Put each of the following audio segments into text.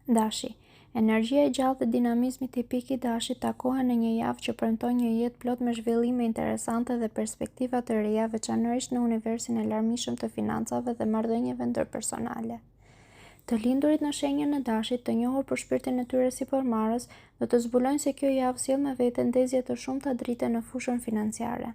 Dashi. Energjia e gjallë dhe dinamizmi tipik i dashit takohen në një javë që premton një jetë plot me zhvillime interesante dhe perspektiva të reja, veçanërisht në universin e larmishëm të financave dhe marrëdhënieve ndërpersonale. Të lindurit në shenjën e dashit, të njohur për shpirtin e tyre sipërmarrës, do të zbulojnë se kjo javë sjell me vete ndezje të shumta drite në fushën financiare.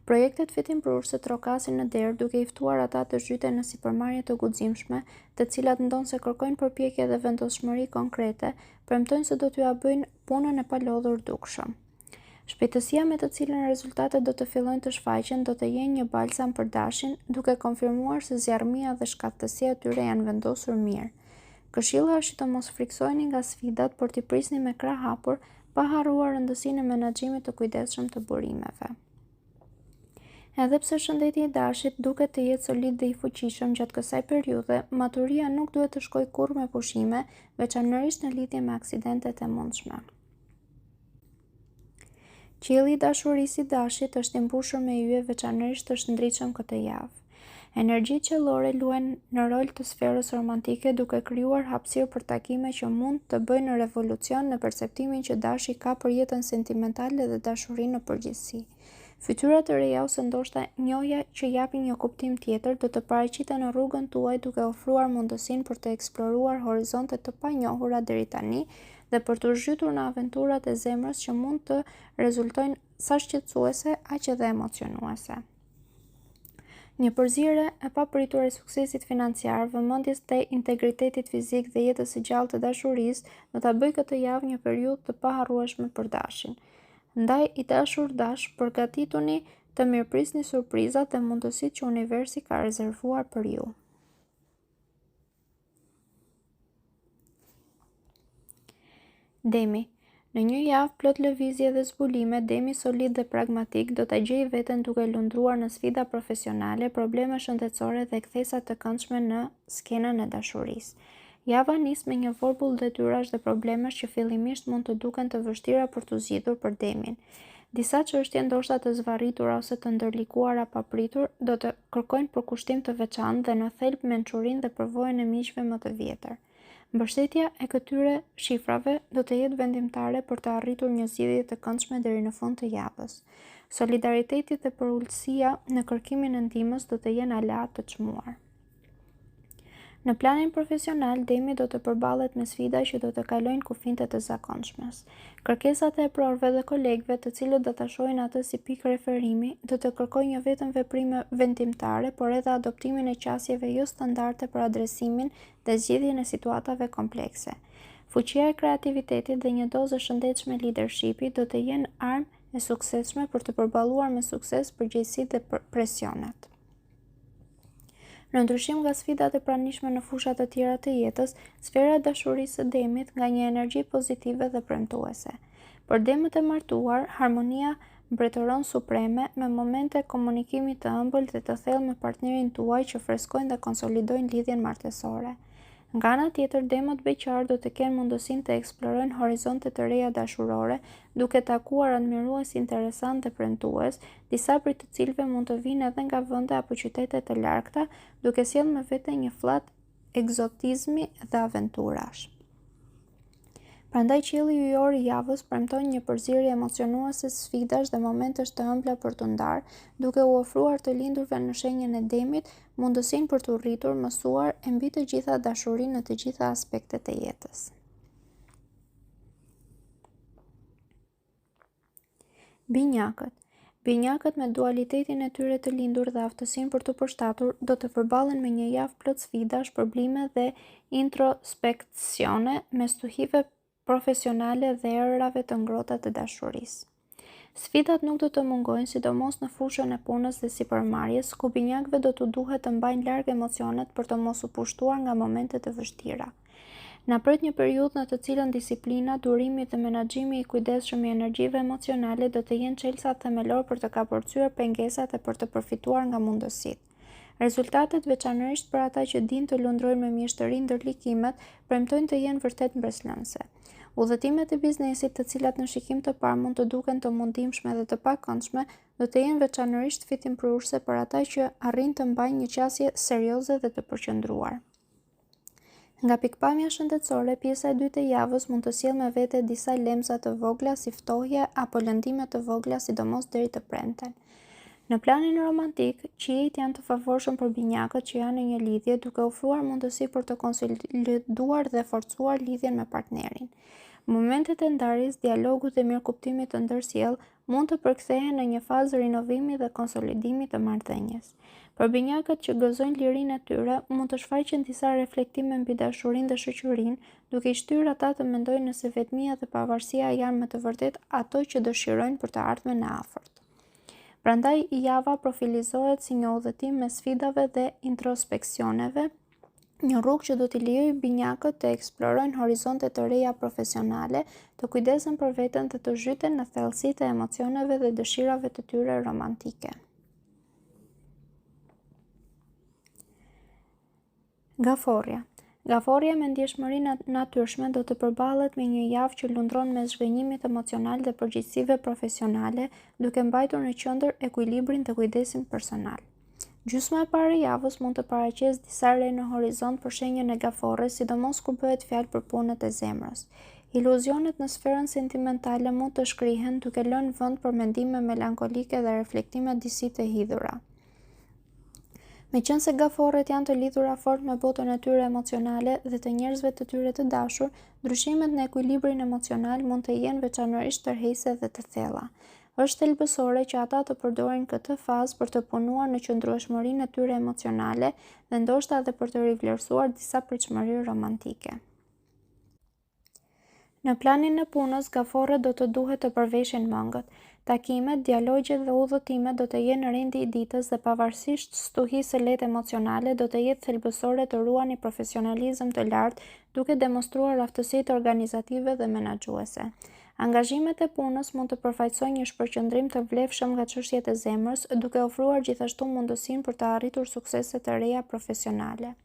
Projektet fitimprurëse trokasin në derë duke i ftuar ata të zhyten në sipërmarrje të guximshme, të cilat ndonse kërkojnë përpjekje dhe vendoshmëri konkrete, premtojnë se do t'ua bëjnë punën e palodhur dukshëm. Shpejtësia me të cilën rezultatet do të fillojnë të shfaqen do të jenë një balsam për dashin, duke konfirmuar se zjarrmia dhe shkattësia e tyre janë vendosur mirë. Këshilla është që të mos friksoheni nga sfidat, por t'i prisni me krah hapur, pa harruar rëndësinë e menaxhimit të kujdesshëm të burimeve. Edhe pse shëndeti i dashit duket të jetë solid dhe i fuqishëm gjatë kësaj periudhe, maturia nuk duhet të shkojë kurrë me pushime, veçanërisht në lidhje me aksidentet e mundshme. Qielli i dashurisë i dashit është i mbushur me yje, veçanërisht është ndritshëm këtë javë. Energjitë qiellore luajnë në rol të sferës romantike, duke krijuar hapësirë për takime që mund të bëjnë revolucion në perceptimin që dashi ka për jetën sentimentale dhe dashurinë në përgjithësi. Fytyra të reja ose ndoshta njohja që japin një kuptim tjetër do të paraqiten në rrugën tuaj, duke ofruar mundësinë për të eksploruar horizonte të panjohura deri tani dhe për të zhytur në aventurat e zemrës që mund të rezultojnë sa shqetësuese aq edhe emocionuese. Një përzierje e papritur e suksesit financiar, vëmendjes te integritetit fizik dhe jetës së gjallë të dashurisë do ta bëjë këtë javë një periudhë të paharrueshme për dashin. Ndaj i dashur dash, përgatituni të mirëprisni surprizat dhe mundësitë që universi ka rezervuar për ju. Demi. Në një javë plot lëvizje dhe zbulime, Demi solid dhe pragmatik do ta gjejë veten duke lundruar në sfida profesionale, probleme shëndetësore dhe kthesa të këndshme në skenën e dashurisë. Java nis me një vorbull detyrash dhe problemesh që fillimisht mund të duken të vështira për t'u zgjidhur për Demin. Disa çështje ndoshta të zvarritura ose të ndërlikuara papritur do të kërkojnë përkushtim të veçantë dhe në thelb mençurinë dhe përvojën e miqve më të vjetër. Mbështetja e këtyre shifrave do të jetë vendimtare për të arritur një zgjidhje të këndshme deri në fund të javës. Solidariteti dhe përulësia në kërkimin e ndihmës do të jenë aleat të çmuar. Në planin profesional, Demi do të përballet me sfida që do të kalojnë kufijtë të zakonshmes. Kërkesat e prorëve dhe kolegëve, të cilët do ta shohin atë si pikë referimi, do të kërkojnë jo vetëm veprime vendimtare, por edhe adoptimin e qasjeve jo standarde për adresimin dhe zgjidhjen e situatave komplekse. Fuqia e kreativitetit dhe një dozë shëndetshme leadershipi do të jenë armë e suksesshme për të përballuar me sukses përgjegjësitë dhe presionet. Në ndryshim nga sfidat e pranishme në fushat të tjera të jetës, sfera e dashurisë së Demit nga një energji pozitive dhe premtuese. Për demët e martuar, harmonia mbretëron supreme me momente komunikimi të ëmbël dhe të thellë me partnerin tuaj që freskojnë dhe konsolidojnë lidhjen martësore. Nga ana tjetër, demët beqar do të kenë mundësinë të eksplorojnë horizonte të reja dashurore, duke takuar admirues interesant dhe premtues, disa prej të cilëve mund të vinë edhe nga vende apo qytete të largëta, duke sjellë me vete një fllak egzotizmi dhe aventurash. Prandaj qielli yjor i javës premton një përzierje emocionuese sfidash dhe momentesh të ëmbla për t'u ndarë, duke u ofruar të lindurve në shenjën e Demit mundësinë për t'u rritur, mësuar e mbi të gjitha dashurinë në të gjitha aspektet e jetës. Binjakët. Binjakët me dualitetin e tyre të lindur dhe aftësinë për t'u përshtatur do të përballen me një javë plot sfidash, probleme dhe introspeksione me stuhive profesionale dhe erërave të ngrohta të dashurisë. Sfidat nuk do të mungojnë, sidomos në fushën e punës dhe sipërmarrjes, ku binjakëve do t'u duhet të mbajnë larg emocionet për të mos u pushtuar nga momentet të vështira. Na pret një periudhë në të cilën disiplina, durimi dhe menaxhimi i kujdesshëm i energjive emocionale do të jenë çelësa themelor për të kapërcyer pengesat e për të përfituar nga mundësitë. Rezultatet, veçanërisht për ata që dinë të lundrojnë me mjeshtëri ndërlikimet, premtojnë të jenë vërtet mbreslënëse. Udhëtimet e biznesit, të cilat në shikim të parë mund të duken të mundimshme dhe të pakëndshme, do të jenë veçanërisht fitimprurëse për ata që arrin të mbajnë një qasje serioze dhe të përqendruar. Nga pikpamja shëndetësore, pjesa e dytë e javës mund të sjellë me vete disa lemza të vogla si ftohje apo lëndime të vogla, sidomos deri të premten. Në planin romantik, qiejt janë të favorshëm për binjakët që janë në një lidhje, duke ofruar mundësi për të konsoliduar dhe forcuar lidhjen me partnerin. Momentet e ndarjes, dialogut dhe mirëkuptimit të ndërsjellë mund të përkthehen në një fazë rinovimi dhe konsolidimi të marrëdhënies. Për binjakët që gëzojnë lirinë e tyre, mund të shfaqen disa reflektime mbi dashurinë dhe shoqërinë, duke i shtyrë ata të mendojnë nëse vetmia dhe pavarësia janë me të vërtetë ato që dëshirojnë për të ardhmen e afërt. Prandaj, java profilizohet si një udhëtim me sfidave dhe introspeksioneve, një rrugë që do t'i lejojë binjakët të eksplorojnë horizonte të reja profesionale, të kujdesen për veten dhe të zhyten në thellësitë e emocioneve dhe dëshirave të tyre romantike. Gaforja. Gaforja me ndjeshmëri natyrshme do të përballet me një javë që lundron mes zhgënjimit emocional dhe përgjegjësive profesionale, duke mbajtur në qendër ekuilibrin dhe kujdesin personal. Gjysma e parë e javës mund të paraqesë disa re në horizont për shenjën e gaforres, sidomos kur bëhet fjalë për punët e zemrës. Iluzionet në sferën sentimentale mund të shkrihen duke lënë vend për mendime melankolike dhe reflektime disi të hidhura. Meqense gaforret janë të lidhura fort me botën e tyre emocionale dhe të njerëzve të tyre të dashur, ndryshimet në ekuilibrin emocional mund të jenë veçanërisht tërheqëse dhe të thella. Është thelbësore që ata të përdorin këtë fazë për të punuar në qëndrueshmërinë e tyre emocionale dhe ndoshta edhe për të rivlerësuar disa pritshmëri romantike. Në planin e punës, gaforret do të duhet të përveshin mëngët. Takimet, dialogjet dhe udhëtimet do të jenë rendi i ditës dhe pavarësisht stuhisë së lehtë emocionale do të jetë thelbësore të ruani profesionalizëm të lartë, duke demonstruar aftësitë organizative dhe menaxhuese. Angazhimet e punës mund të përfaqësojnë një shpërqendrim të vlefshëm nga çështjet e zemrës, duke ofruar gjithashtu mundësinë për të arritur suksese të reja profesionale.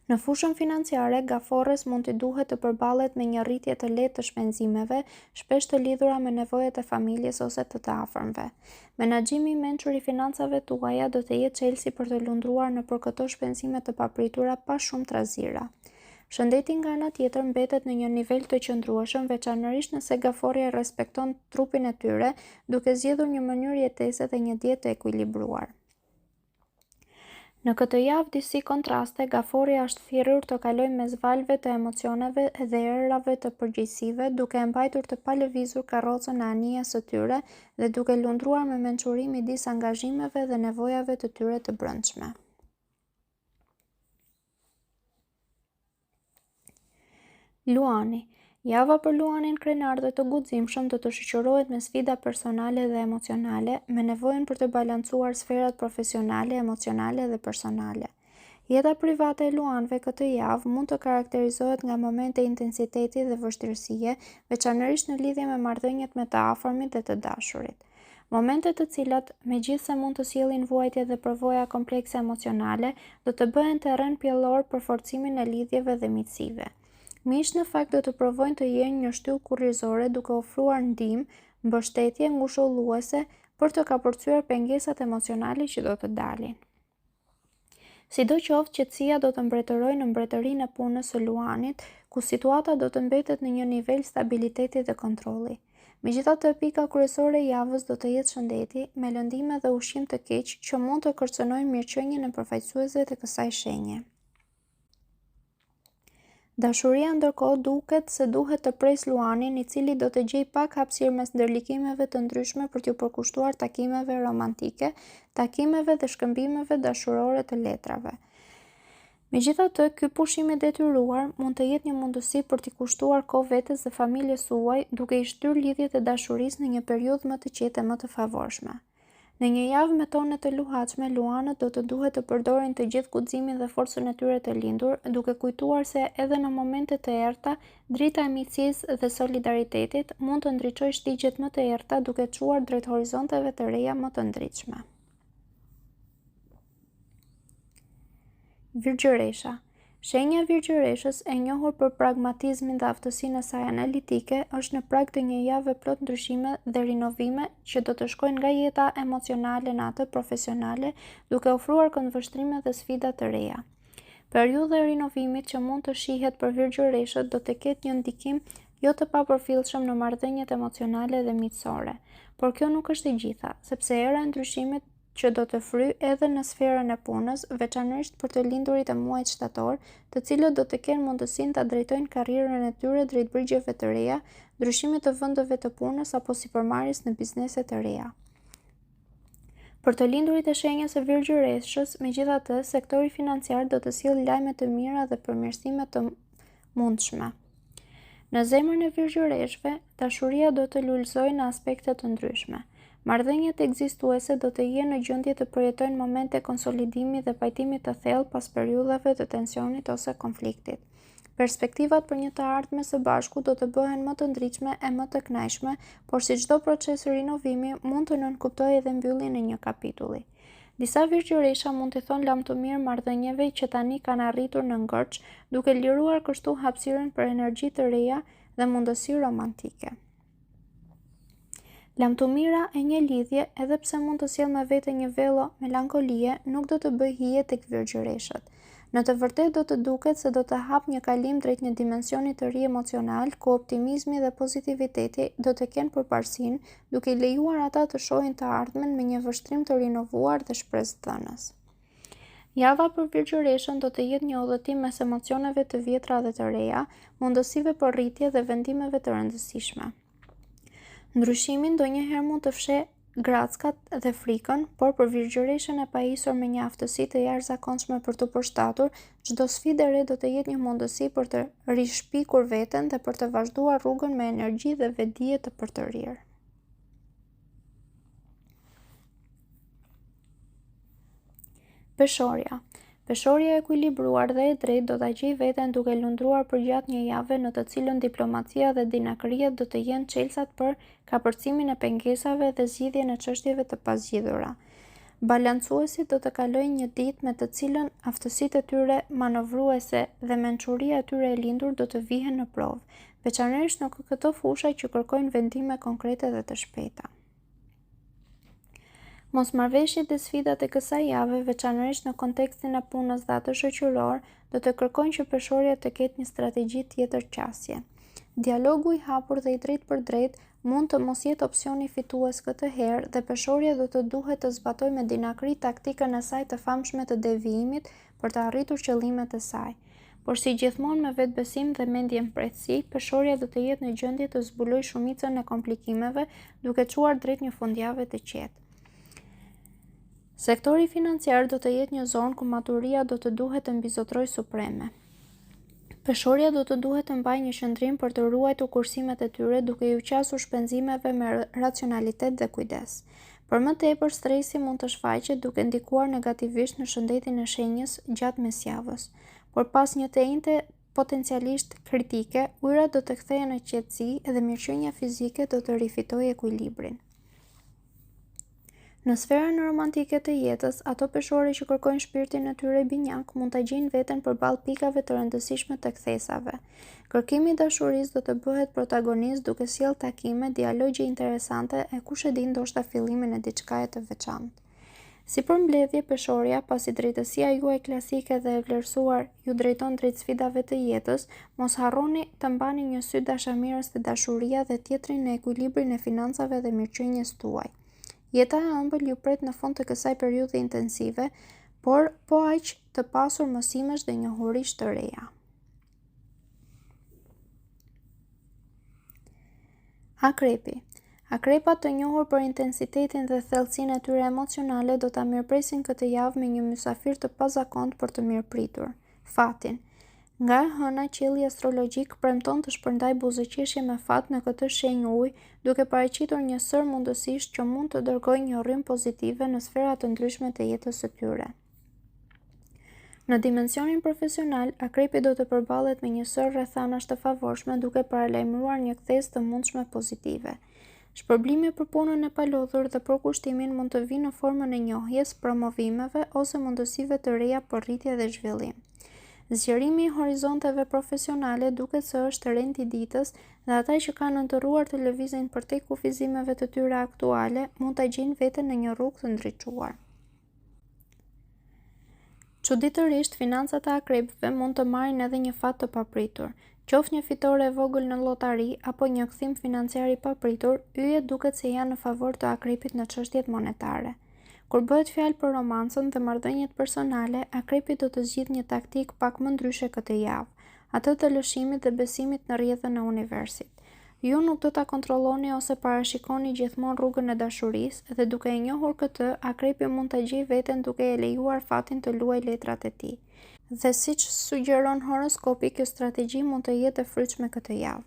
Në fushën financiare, gaforres mund t'i duhet të përballet me një rritje të lehtë të shpenzimeve, shpesh të lidhura me nevojat e familjes ose të afërmve. Menaxhimi i mençur i financave tuaja do të jetë çelësi për të lundruar nëpër këto shpenzime të papritura pa shumë trazira. Shëndeti nga ana tjetër mbetet në një nivel të qëndrueshëm, veçanërisht nëse gaforja respekton trupin e tyre, duke zgjedhur një mënyrë jetese dhe një dietë të ekuilibruar. Në këtë javë disi kontraste, gaforja është thirrur të kalojë mes valve të emocioneve dhe erave të përgjegjësive, duke e mbajtur të palëvizur karrocën e anijes së tyre dhe duke lundruar me mençuri midis angazhimeve dhe nevojave të tyre të brendshme. Luani. Java për luanin krenar dhe të guximshëm do të shoqërohet me sfida personale dhe emocionale, me nevojën për të balancuar sferat profesionale, emocionale dhe personale. Jeta private e luanëve këtë javë mund të karakterizohet nga momente intensiteti dhe vështirësie, veçanërisht në lidhje me marrëdhëniet me të afërmit dhe të dashurit. Momente të cilat, megjithse mund të sjellin vuajtje dhe përvoja komplekse emocionale, do të bëhen terren pjellor për forcimin e lidhjeve dhe miqësive. Miqtë në fakt do të provojnë të jenë një shtyllë kurrizore duke ofruar ndihmë, mbështetje ngushëlluese për të kapërcyer pengesat emocionale që do të dalin. Sidoqoftë, qetësia do të mbretërojë në mbretërinë e punës së luanit, ku situata do të mbetet në një nivel stabiliteti dhe kontrolli. Megjithatë, pika kryesore e javës do të jetë shëndeti, me lëndime dhe ushqim të keq që mund të kërcënojnë mirëqenien e përfaqësuesve të kësaj shenje. Dashuria ndërkohë duket se duhet të presë luanin, i cili do të gjejë pak hapësirë mes ndërlikimeve të ndryshme për t'u përkushtuar takimeve romantike, takimeve dhe shkëmbimeve dashurore të letrave. Megjithatë, ky pushim i detyruar mund të jetë një mundësi për t'i kushtuar kohë vetes dhe familjes suaj, duke i shtyrë lidhjet e dashurisë në një periudhë më të qetë e më të favorshme. Në një javë me tone të luhatshme, luanët do të duhet të përdorin të gjithë guximin dhe forcën e tyre të lindur, duke kujtuar se edhe në momente të errta, drita e miqësisë dhe solidaritetit mund të ndriçojë shtigjet më të errta duke çuar drejt horizonteve të reja më të ndritshme. Virgjëresha. Shenja e virgjëreshës, e njohur për pragmatizmin dhe aftësinë e saj analitike, është në prag të një jave plot ndryshime dhe rinovime që do të shkojnë nga jeta emocionale në atë profesionale, duke ofruar këndvështrime dhe sfida të reja. Periudha e rinovimit që mund të shihet për virgjëreshët do të ketë një ndikim jo të papërfillshëm në marrëdhëniet emocionale dhe miqësore, por kjo nuk është e gjitha, sepse era e ndryshimit që do të fry edhe në sferën e punës, veçanërisht për të lindurit e muajit shtator, të cilët do të kenë mundësinë ta drejtojnë karrierën e tyre drejt brigjeve të reja, ndryshimit të vendeve të punës apo sipërmarrjes në biznese të reja. Për të lindurit e shenjës së virgjëreshës, megjithatë, sektori financiar do të sjellë lajme të mira dhe përmirësime të mundshme. Në zemrën e virgjëreshëve, dashuria do të lulëzojë në aspekte të ndryshme. Marrëdhëniet ekzistuese do të jenë në gjendje të përjetojnë momente konsolidimi dhe pajtimi të thellë pas periudhave të tensionit ose konfliktit. Perspektivat për një të ardhme së bashku do të bëhen më të ndritshme e më të kënaqshme, por si çdo proces rinovimi mund të nënkuptojë edhe mbylljen e një kapitulli. Disa virgjëresha mund të thonë lam të mirë marrëdhënieve që tani kanë arritur në ngërç, duke liruar kështu hapësirën për energji të reja dhe mundësi romantike. Lamtumira e një lidhje, edhe pse mund të sjellë me vete një vello melankolie, nuk do të bëjë hije tek virgjëreshët. Në të vërtetë do të duket se do të hap një kalim drejt një dimensioni të ri emocional, ku optimizmi dhe pozitiviteti do të kenë përparësinë, duke i lejuar ata të shohin të ardhmen me një vështrim të rinovuar dhe shpresëdhënës. Java për virgjëreshën do të jetë një udhëtim mes emocioneve të vjetra dhe të reja, mundësive për rritje dhe vendimeve të rëndësishme. Ndryshimin ndonjëherë mund të fshehë grackat dhe frikën, por për virgjëreshën e pajisur me një aftësi të jashtëzakonshme për të përshtatur, çdo sfidë e re do të jetë një mundësi për të rishpikur veten dhe për të vazhduar rrugën me energji dhe vetdije të përtërir. Peshorja. Peshorja e ekuilibruar dhe e drejtë do ta gjejë veten duke lundruar përgjatë një jave në të cilën diplomacia dhe dinakria do të jenë çelësat për kapërcimin e pengesave dhe zgjidhjen e çështjeve të pazgjidhura. Balancuesit do të kalojnë një ditë me të cilën aftësitë e tyre manovruese dhe mençuria e tyre e lindur do të vihen në provë, veçanërisht në këto fusha që kërkojnë vendime konkrete dhe të shpejta. Mosmarrëveshjet dhe sfidat e kësaj jave, veçanërisht në kontekstin e punës dhe atë shoqëror, do të kërkojnë që peshorja të ketë një strategji tjetër qasje. Dialogu i hapur dhe i drejtë për drejtë mund të mos jetë opsioni fitues këtë herë dhe peshorja do të duhet të zbatojë me dinakri taktikën e saj të famshme të devijimit për të arritur qëllimet e saj. Por si gjithmonë me vetbesim dhe mendje mprejtësi, peshorja do të jetë në gjendje të zbulojë shumicën e komplikimeve, duke çuar drejt një fundjave të qetë. Sektori financiar do të jetë një zonë ku maturia do të duhet të mbizotrojë supreme. Peshorja do të duhet të mbajë një qëndrim për të ruajtur kursimet e tyre duke u qasur shpenzimeve me racionalitet dhe kujdes. Për më tepër, stresi mund të shfaqet duke ndikuar negativisht në shëndetin e shenjës gjatë mesjavës, por pas një tente potencialisht kritike, ujërat do të kthehen në qetësi dhe mirëqenia fizike do të rifitojë ekuilibrin. Në sferën romantike të jetës, ato peshore që kërkojnë shpirtin e tyre binjak mund ta gjejnë veten përballë pikave të rëndësishme të kthesave. Kërkimi i dashurisë do të bëhet protagonist duke sjellë takime, dialogje interesante e kush e di ndoshta fillimin e diçkaje të veçantë. Si përmbledhje, peshorja, pasi drejtësia juaj klasike dhe e vlerësuar ju drejton drejt sfidave të jetës, mos harroni të mbani një sy dashamirës te dashuria dhe tjetrin në ekuilibrin e financave dhe mirëqenies tuaj. Jeta e ëmbël ju pret në fund të kësaj periudhe intensive, por po aq të pasur mësimesh dhe njohurish të reja. Akrepi. Akrepat të njohur për intensitetin dhe thellësinë e tyre emocionale do ta mirëpresin këtë javë me një mysafir të pazakontë për të mirëpritur, fatin. Nga e hëna, qielli astrologjik premton të shpërndajë buzëqeshje me fat në këtë shenjë ujë, duke paraqitur një sër mundësish që mund të dërgojë një rrymë pozitive në sfera të ndryshme të jetës së tyre. Në dimensionin profesional, akrepi do të përballet me një sër rrethanash të favorshme duke paralajmëruar një ktesë të mundshme pozitive. Shpërblimi për punën e palodhur dhe për kushtimin mund të vinë në formën e njohjes, promovimeve ose mundësive të reja për rritje dhe zhvillim. Zgjerimi i horizonteve profesionale duket se është rend i ditës dhe ata që kanë nëntëruar të lëvizin përtej kufizimeve të tyre aktuale mund ta gjejnë veten në një rrugë të ndriçuar. Çuditërisht, financat e akrepëve mund të marrin edhe një fat të papritur. Qoftë një fitore e vogël në llotari apo një kthim financiar i papritur, yjet duket se janë në favor të akrepit në çështjet monetare. Kur bëhet fjalë për romancën dhe marrëdhëniet personale, akrepi do të zgjidhë një taktik pak më ndryshe këtë javë, atë të lëshimit dhe besimit në rrjedhën e universit. Ju nuk do ta kontrolloni ose parashikoni gjithmonë rrugën e dashurisë dhe duke e njohur këtë, akrepi mund ta gjejë veten duke e lejuar fatin të luajë letrat e tij. Dhe siç sugjeron horoskopi, kjo strategji mund të jetë e frytshme këtë javë.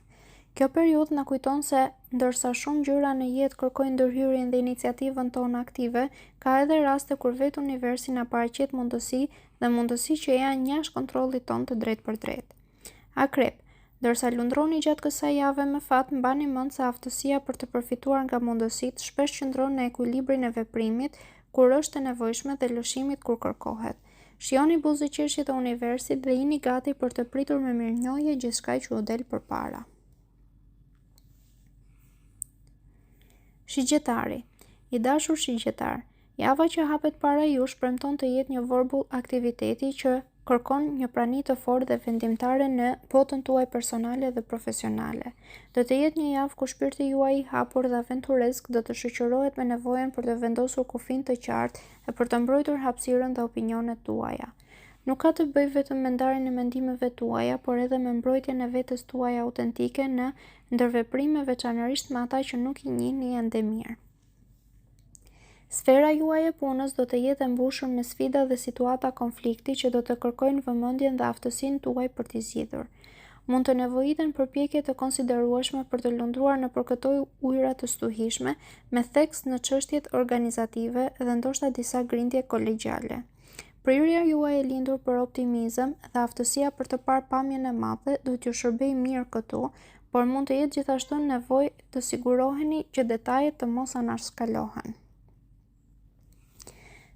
Kjo periudhë na kujton se, ndërsa shumë gjëra në jetë kërkojnë ndërhyrjen dhe iniciativën tonë aktive, ka edhe raste kur vetë universi na paraqet mundësi që janë jashtë kontrollit tonë të drejtë për drejtë. Akrep, ndërsa lundroni gjatë kësaj jave me fat, mbani mend se aftësia për të përfituar nga mundësitë shpesh qëndron në ekuilibrin e veprimit kur është e nevojshme dhe lëshimit kur kërkohet. Shijoni buzëqeshjet e universit dhe jini gati për të pritur me mirënjohje gjithçka që u del përpara. Shigjetari. I dashur shigjetar, java që hapet para jush premton të jetë një vorbull aktiviteti që kërkon një prani të fortë dhe vendimtare në botën tuaj personale dhe profesionale. Do të jetë një javë ku shpirti juaj i hapur dhe aventuresk do të shoqërohet me nevojën për të vendosur kufin të qartë e për të mbrojtur hapësirën dhe opinionet tuaja. Nuk ka të bëjë vetëm me ndarjen e mendimeve tuaja, por edhe me mbrojtjen e vetes tuaja autentike në ndërveprime, veçanërisht me ata që nuk i njihni ende mirë. Sfera juaj e punës do të jetë e mbushur me sfida dhe situata konflikti që do të kërkojnë vëmendjen dhe aftësinë tuaj për t'i zgjidhur. Mund të nevojiten përpjekje të konsiderueshme për të lundruar nëpër këto ujëra të stuhishme, me theks në çështjet organizative dhe ndoshta disa grindje kolegjiale. Prirja juaj e lindur për optimizëm dhe aftësia për të parë pamjen e madhe do t'ju shërbejë mirë këtu, por mund të jetë gjithashtu nevojë të siguroheni që detajet të mos anashkalohen.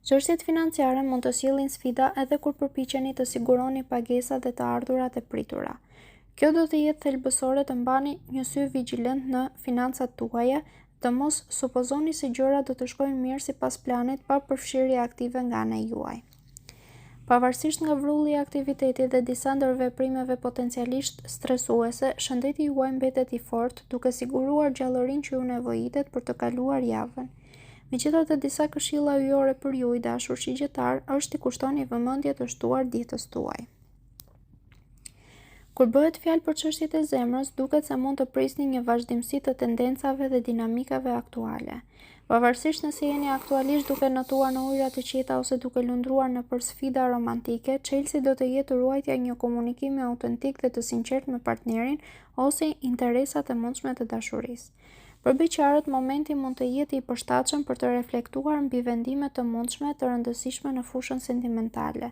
Çështjet financiare mund të sjellin sfida edhe kur përpiqeni të siguroni pagesat dhe të ardhurat e pritura. Kjo do të jetë thelbësore të mbani një sy vigjilent në financat tuaja, të mos supozoni se gjërat do të shkojnë mirë sipas planit pa përfshirje aktive nga ana juaj. Pavarësisht nga vrulli i aktivitetit dhe disa ndërveprimeve potencialisht stresuese, shëndeti juaj mbetet i fortë, duke siguruar gjallërinë që ju nevojitet për të kaluar javën. Megjithatë, disa këshilla yjore për ju, i dashur shigjetar, është t'i kushtoni vëmendje të shtuar ditës tuaj. Kur bëhet fjalë për çështjet e zemrës, duket se mund të prisni një vazhdimsi të tendencave dhe dinamikave aktuale. Pavarësisht nëse jeni aktualisht duke notuar në ujëra të qeta ose duke lundruar nëpër sfida romantike, çelësi do të jetë ruajtja e një komunikimi autentik dhe të sinqertë me partnerin ose interesat e mundshme të dashurisë. Për beqarët, momenti mund të jetë i përshtatshëm për të reflektuar mbi vendime të mundshme të rëndësishme në fushën sentimentale.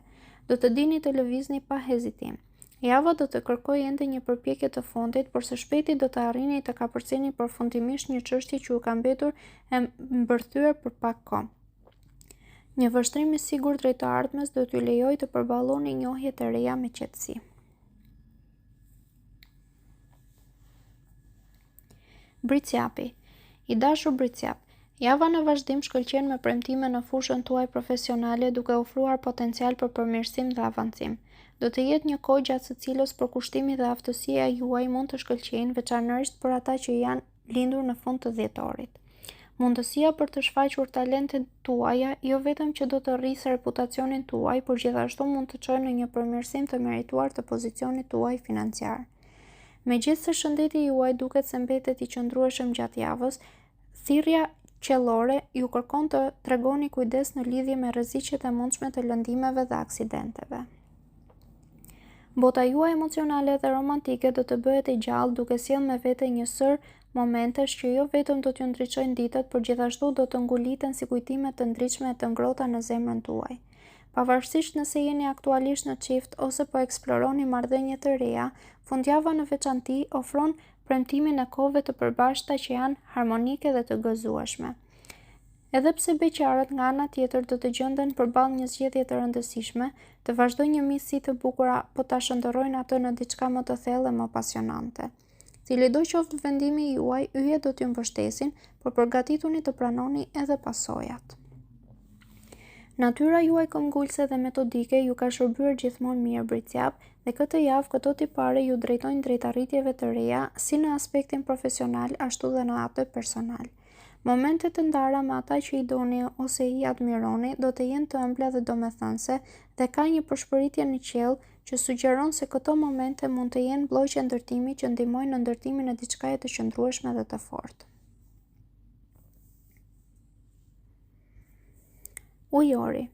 Do të dini të lëvizni pa hezitim. Java do të kërkojë ende një përpjekje të fundit, por së shpejti do të arrini të kapërceni përfundimisht një çështje që u ka mbetur e mbërthyer për pak kohë. Një vështrim i sigurt drejt të ardhmes do t'ju lejojë të përballoni njohje të reja me qetësi. Bricjapi. I dashur Bricjap, java në vazhdim shkëlqen me premtime në fushën tuaj profesionale duke ofruar potencial për përmirësim dhe avancim. Do të jetë një kohë gjatë së cilës përkushtimi dhe aftësia juaj mund të shkëlqejnë, veçanërisht për ata që janë lindur në fund të dhjetorit. Mundësia për të shfaqur talentet tuaja jo vetëm që do të rrisë reputacionin tuaj, por gjithashtu mund të çojë në një përmirësim të merituar të pozicionit tuaj financiar. Megjithëse shëndeti juaj duket se mbetet i qëndrueshëm gjatë javës, thirrja qellore ju kërkon të tregoni kujdes në lidhje me rreziqet e mundshme të lëndimeve dhe aksidenteve. Bota juaj emocionale dhe romantike do të bëhet e gjallë duke sjellë me vete një sër momentesh që jo vetëm do t'ju ndriçojnë ditët, por gjithashtu do të nguliten si kujtime të ndritshme e të ngrohta në zemrën tuaj. Pavarësisht nëse jeni aktualisht në çift ose po eksploroni marrëdhënie të reja, fundjava në veçanti ofron premtimin e kohëve të përbashkëta që janë harmonike dhe të gëzueshme. Edhe pse beqarët nga ana tjetër do të gjenden përballë një zgjedhje të rëndësishme, të vazhdojnë një miqësi të bukur po ta shndërrojnë atë në diçka më të thellë e më pasionante. Cilido qoftë vendimi juaj, yjet do t'ju mbështesin, por përgatituni të pranoni edhe pasojat. Natyra juaj këmbgulse dhe metodike ju ka shërbyer gjithmonë mirë britsjap dhe këtë javë këto tipare ju drejtojnë drejt arritjeve të reja si në aspektin profesional ashtu dhe në atë personal. Momentet të ndara me ata që i doni ose i admironi do të jenë të ëmbla dhe domethënëse dhe ka një përshpëritje në qiell që sugjeron se këto momente mund të jenë bloqe ndërtimi që ndihmojnë në ndërtimin e diçkaje të qëndrueshme dhe të fortë. Ujori.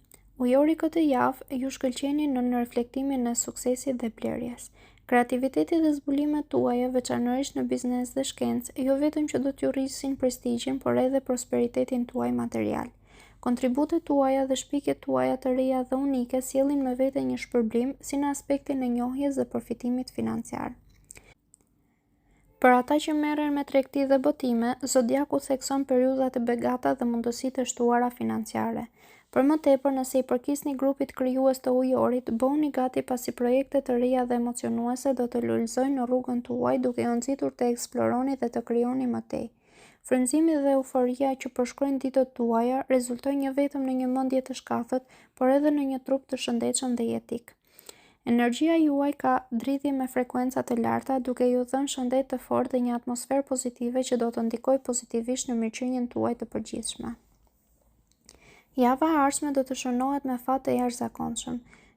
Ujori këtë javë ju shkëlqeni në reflektimin e suksesit dhe blerjes. Kreativiteti dhe zbulimet tuaja, veçanërisht në biznes dhe shkencë, jo vetëm që do t'ju rrisin prestigjin, por edhe prosperitetin tuaj material. Kontributet tuaja dhe shpikjet tuaja të reja dhe unike sjellin me vete një shpërblim si në aspektin e njohjes dhe përfitimit financiar. Për ata që merren me tregti dhe botime, zodiaku thekson periudha të begata dhe mundësi të shtuara financiare. Për më tepër, nëse i përkisni grupit krijues të ujorit, bëhuni gati pasi projekte të reja dhe emocionuese do të lulëzojnë në rrugën tuaj duke ju nxitur të eksploroni dhe të krijoni më tej. Frymëzimi dhe euforia që përshkruajnë ditët tuaja rezultojnë jo vetëm në një mendje të shkafët, por edhe në një trup të shëndetshëm dhe jetik. Energjia juaj ka dridhje me frekuenca të larta, duke ju dhënë shëndet të fortë dhe një atmosferë pozitive që do të ndikojë pozitivisht në mirëqenien tuaj të përgjithshme. Java e ardhshme do të shënohet me fat të jashtëzakonshëm.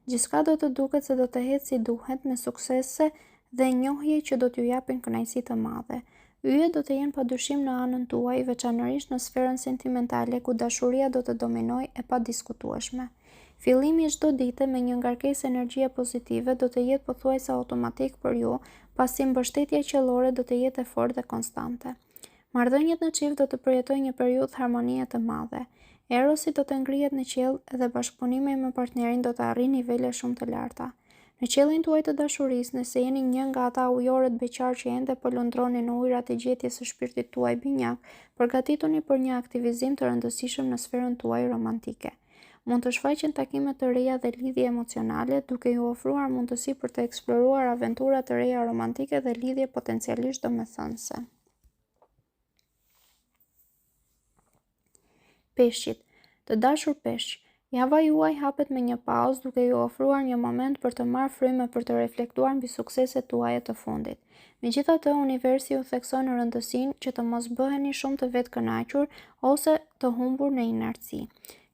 Gjithçka do të duket se do të ecë si duhet, me suksese dhe njohje që do t'ju japin kënaqësi të madhe. Yjet do të jenë padyshim në anën tuaj, veçanërisht në sferën sentimentale ku dashuria do të dominojë e padiskutueshme. Fillimi i çdo dite me një ngarkesë energjie pozitive do të jetë pothuajse automatik për ju, pasi mbështetja qiellore do të jetë e fortë dhe konstante. Marrëdhëniet në çift do të përjetojnë një periudhë harmonie të madhe. Erosi do të ngrihet në qiell dhe bashkëpunimi me partnerin do të arrijë nivele shumë të larta. Në qiellin tuaj të dashurisë, nëse jeni një nga ata ujorët beqar që ende po lundroni në ujërat e gjetjes së shpirtit tuaj binjak, përgatituni për një aktivizim të rëndësishëm në sferën tuaj romantike. Mund të shfaqen takime të reja dhe lidhje emocionale, duke ju ofruar mundësi për të eksploruar aventura të reja romantike dhe lidhje potencialisht domethënëse. Peshqit. Të dashur peshq, java juaj hapet me një pauzë duke ju ofruar një moment për të marrë frymë për të reflektuar mbi sukseset tuaja të fundit. Megjithatë, universi ju thekson rëndësinë që të mos bëheni shumë të vetkënaqur ose të humbur në inerci.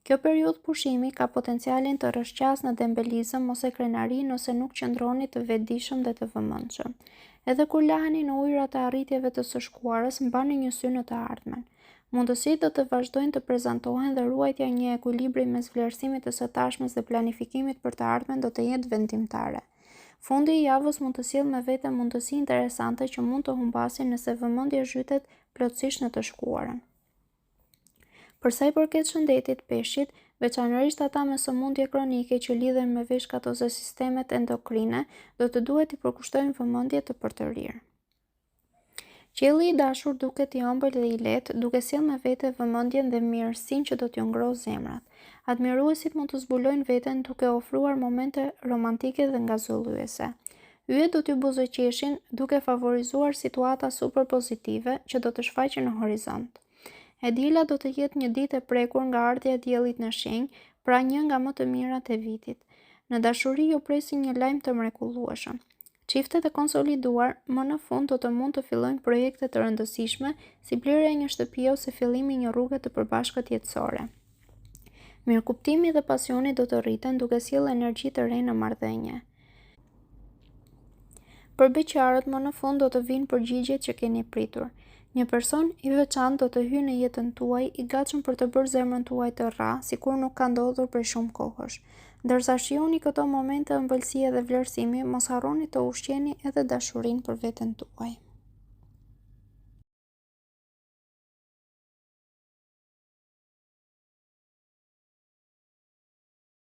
Kjo periudhë pushimi ka potencialin të rrëshqasë në dembelizëm ose krenari nëse nuk qëndroni të vetëdijshëm dhe të vëmendshëm. Edhe kur laheni në ujërat e arritjeve të së shkuarës, mbani një sy në të ardhmen. Mundësitë do të vazhdojnë të prezantohen dhe ruajtja një ekuilibri mes vlerësimit të së tashmes dhe planifikimit për të ardhmen do të jetë vendimtare. Fundi i javës mund të sjellë me vete mundësi interesante që mund të humbasin nëse vëmendja zhytet plotësisht në të shkuarën. Për sa i përket shëndetit peshqit, veçanërisht ata me sëmundje kronike që lidhen me veshkat ose sistemet endokrine, do të duhet i përkushtojnë vëmendje të përtërirë. Qielli i dashur duket i ëmbël dhe i lehtë, duke sjellë me vete vëmendjen dhe mirësinë që do t'ju ngrohë zemrat. Admiruesit mund të zbulojnë veten duke ofruar momente romantike dhe ngazulluese. Yjet do t'ju buzëqeshin duke favorizuar situata super pozitive që do të shfaqen në horizont. E dila do të jetë një ditë e prekur nga ardhja e diellit në shenjë, pra një nga më të mirat e vitit. Në dashuri ju presin një lajm të mrekullueshëm. Çiftet e konsoliduar më në fund do të mund të fillojnë projekte të rëndësishme, si blerja e një shtëpie ose fillimi i një rruge të përbashkët jetësore. Mirëkuptimi dhe pasioni do të rriten duke sjellë energji të re në marrëdhënie. Për beqarët më në fund do të vinë përgjigjet që keni pritur. Një person i veçantë do të hyjë në jetën tuaj, i gatshëm për të bërë zemrën tuaj të rrahë, sikur nuk ka ndodhur prej shumë kohësh. Ndërsa shihoni këto momente ëmbëlsie dhe vlerësimi, mos harroni të ushqeni edhe dashurinë për veten tuaj.